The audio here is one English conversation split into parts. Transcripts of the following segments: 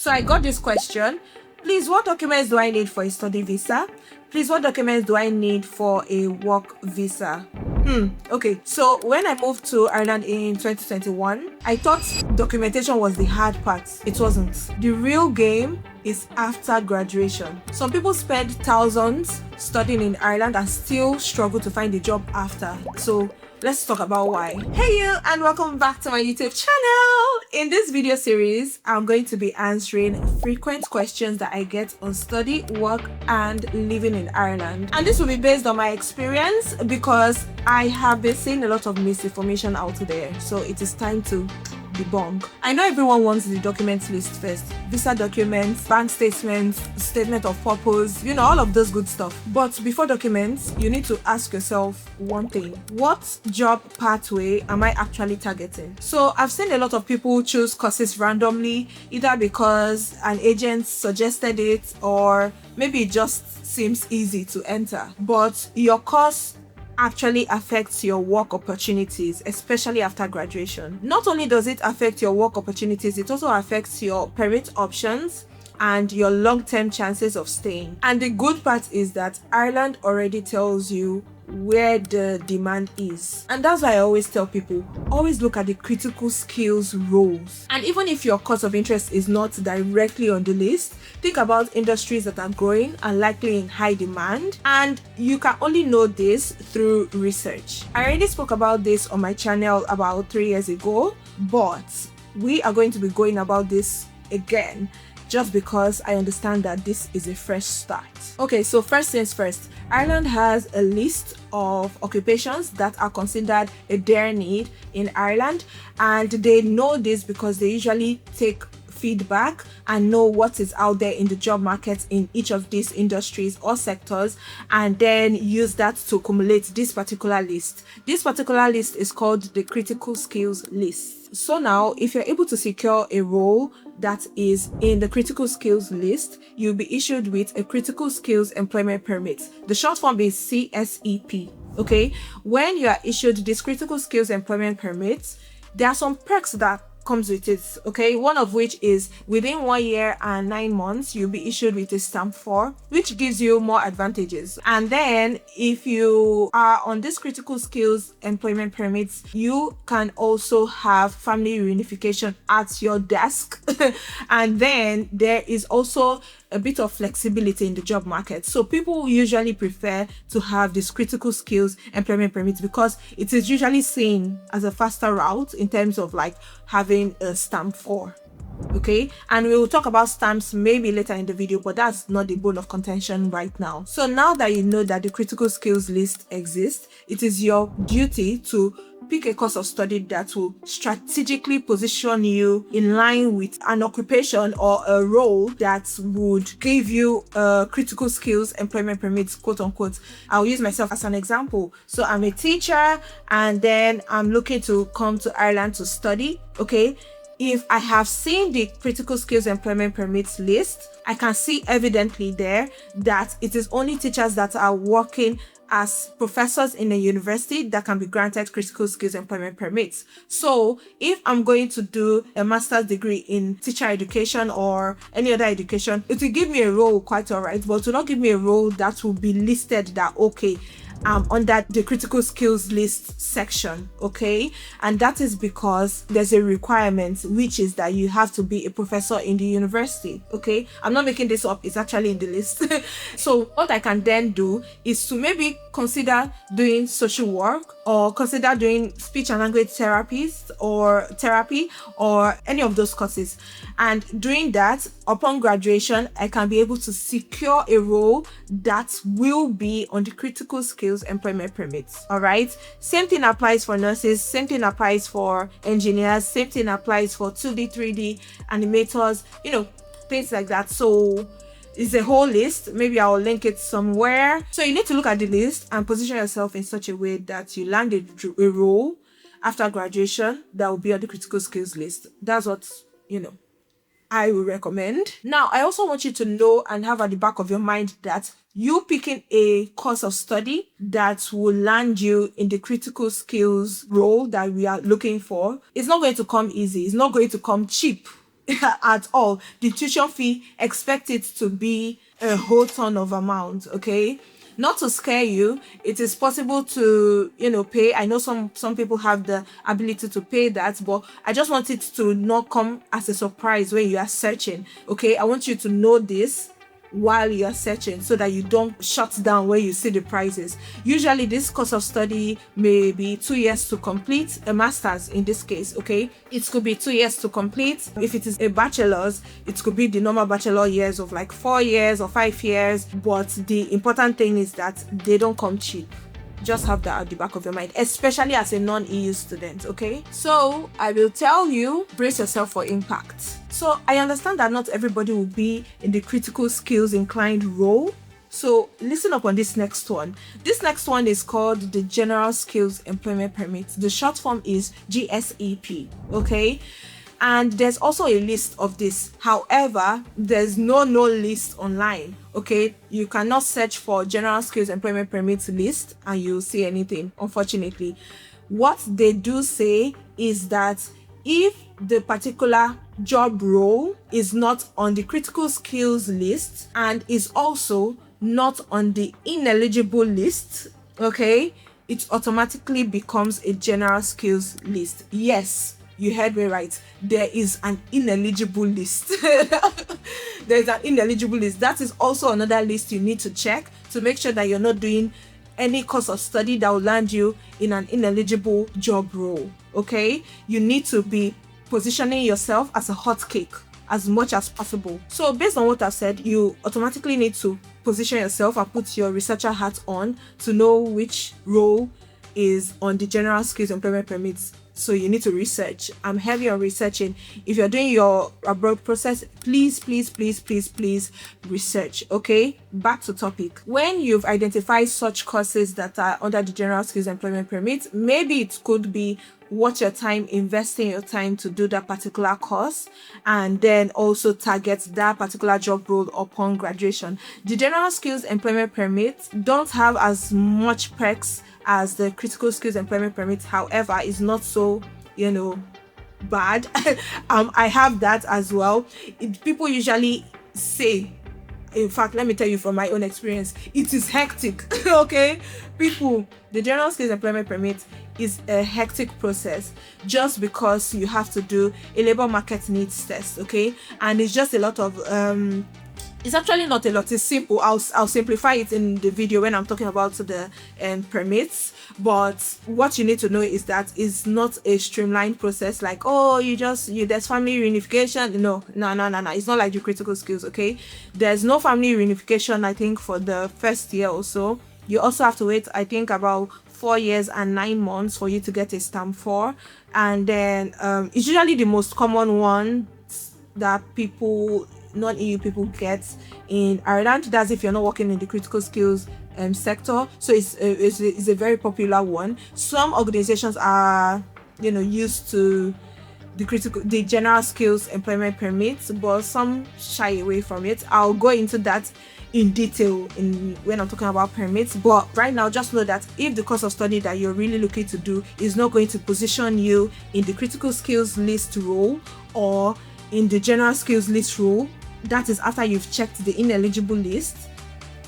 So I got this question. Please, what documents do I need for a study visa? Please, what documents do I need for a work visa? Okay, so when I moved to Ireland in 2021, I thought documentation was the hard part. It wasn't. The real game is after graduation. Some people spend thousands studying in Ireland and still struggle to find a job after. So let's talk about why. Hey you, and welcome back to my YouTube channel. In this video series, I'm going to be answering frequent questions that I get on study, work, and living in Ireland. And this will be based on my experience because I have been seeing a lot of misinformation out there. So it is time to debunk. I know everyone wants the documents list first. Visa documents, bank statements, statement of purpose, all of those good stuff. But before documents, you need to ask yourself one thing. What job pathway am I actually targeting? So I've seen a lot of people choose courses randomly, either because an agent suggested it or maybe it just seems easy to enter. But your course actually affects your work opportunities, especially after graduation. Not only does it affect your work opportunities, it also affects your permit options and your long-term chances of staying. And the good part is that Ireland already tells you where the demand is. And that's why I always tell people, always look at the critical skills roles. And even if your course of interest is not directly on the list, think about industries that are growing and likely in high demand. And you can only know this through research. I already spoke about this on my channel about 3 years ago, but we are going to be going about this again just because I understand that this is a fresh start. Okay, so first things first, Ireland has a list of occupations that are considered a dire need in Ireland, and they know this because they usually take feedback and know what is out there in the job market in each of these industries or sectors, and then use that to accumulate this particular list. This particular list is called the critical skills list. So now, if you're able to secure a role that is in the critical skills list, you'll be issued with a critical skills employment permit. The short form is CSEP. Okay, when you are issued this critical skills employment permit, there are some perks that comes with it. Okay, one of which is within 1 year and 9 months you'll be issued with a stamp 4, which gives you more advantages. And then if you are on this critical skills employment permits, you can also have family reunification at your desk. And then there is also a bit of flexibility in the job market. So people usually prefer to have this critical skills employment permit because it is usually seen as a faster route in terms of like having a stamp 4. Okay, and we will talk about stamps maybe later in the video, but that's not the bone of contention right now. So now that you know that the critical skills list exists, it is your duty to pick a course of study that will strategically position you in line with an occupation or a role that would give you a critical skills employment permit, quote unquote. I'll use myself as an example. So I'm a teacher and then I'm looking to come to Ireland to study. Okay, if I have seen the critical skills employment permits list, I can see evidently there that it is only teachers that are working as professors in a university that can be granted critical skills employment permits. So if I'm going to do a master's degree in teacher education or any other education, it will give me a role quite all right, but it will not give me a role that will be listed that, okay, under the critical skills list section. Okay, and that is because there's a requirement, which is that you have to be a professor in the university. Okay, I'm not making this up, it's actually in the list. So what I can then do is to maybe consider doing social work or consider doing speech and language therapies or therapy or any of those courses. And doing that, upon graduation, I can be able to secure a role that will be on the critical skills employment permits. All right, same thing applies for nurses, same thing applies for engineers, same thing applies for 2D 3D animators, things like that. So it's a whole list. Maybe I'll link it somewhere. So you need to look at the list and position yourself in such a way that you land a role after graduation that will be on the critical skills list. That's what I will recommend. Now, I also want you to know and have at the back of your mind that you picking a course of study that will land you in the critical skills role that we are looking for is not going to come easy. It's not going to come cheap. at all. The tuition fee, expect it to be a whole ton of amount, okay? Not to scare you, it is possible to, pay. I know some people have the ability to pay that, but I just want it to not come as a surprise when you are searching, okay? I want you to know this while you are searching so that you don't shut down when you see the prices. Usually this course of study may be 2 years to complete, a master's in this case, okay? It could be 2 years to complete. If it is a bachelor's, it could be the normal bachelor years of like 4 years or 5 years, but the important thing is that they don't come cheap. Just have that at the back of your mind, especially as a non-EU student, okay? So I will tell you, brace yourself for impact. So I understand that not everybody will be in the critical skills inclined role. So listen up on this next one. This next one is called the General Skills Employment Permit. The short form is GSEP, okay? And there's also a list of this. However, there's no list online, okay? You cannot search for General Skills Employment Permit list and you'll see anything, unfortunately. What they do say is that if the particular job role is not on the critical skills list and is also not on the ineligible list, okay, it automatically becomes a general skills list. Yes, you heard me right. There is an ineligible list. There is an ineligible list. That is also another list you need to check to make sure that you're not doing any course of study that will land you in an ineligible job role, okay? You need to be positioning yourself as a hot cake as much as possible. So based on what I've said, you automatically need to position yourself and put your researcher hat on to know which role is on the General Skills Employment Permits. So you need to research. I'm heavy on researching. If you're doing your abroad process, please research, okay? Back to topic. When you've identified such courses that are under the General Skills Employment Permit, maybe it could be worth your time investing your time to do that particular course and then also target that particular job role upon graduation. The General Skills Employment Permit don't have as much perks as the Critical Skills Employment Permit. However, it's not so, bad. I have that as well. People usually say, in fact, let me tell you from my own experience, it is hectic. Okay, people, the General Skills Employment Permit is a hectic process just because you have to do a labor market needs test, okay? And it's just a lot of it's actually not a lot, it's simple. I'll simplify it in the video when I'm talking about the permits. But what you need to know is that it's not a streamlined process like, oh, there's family reunification. No, it's not like the critical skills, okay? There's no family reunification, I think, for the first year or so. You also have to wait, I think, about 4 years and 9 months for you to get a stamp 4. And then it's usually the most common one that non-EU people get in Ireland. That's if you're not working in the critical skills sector. So it's a very popular one. Some organizations are used to the General Skills Employment Permits, but some shy away from it. I'll go into that in detail when I'm talking about permits, but right now just know that if the course of study that you're really looking to do is not going to position you in the critical skills list role or in the general skills list role, that is after you've checked the ineligible list.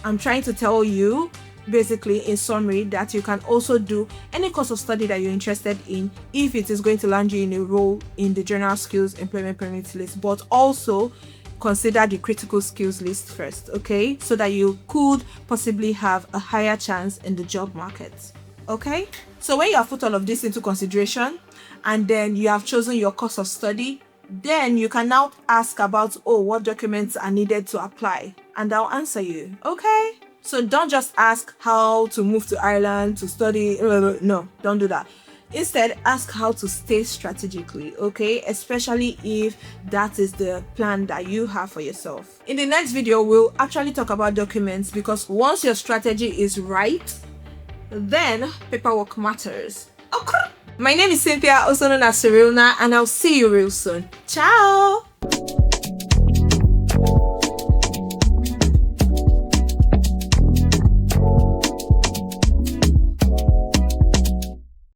I'm trying to tell you basically in summary that you can also do any course of study that you're interested in if it is going to land you in a role in the General Skills Employment Permit list, but also consider the critical skills list first, okay? So that you could possibly have a higher chance in the job market, okay? So when you have put all of this into consideration and then you have chosen your course of study, then you can now ask about, what documents are needed to apply, and I'll answer you, okay? So don't just ask how to move to Ireland to study. No, don't do that. Instead, ask how to stay strategically, okay? Especially if that is the plan that you have for yourself. In the next video, we'll actually talk about documents, because once your strategy is right, then paperwork matters. Okay. My name is Cynthia, also known as Cyrilna, and I'll see you real soon. Ciao!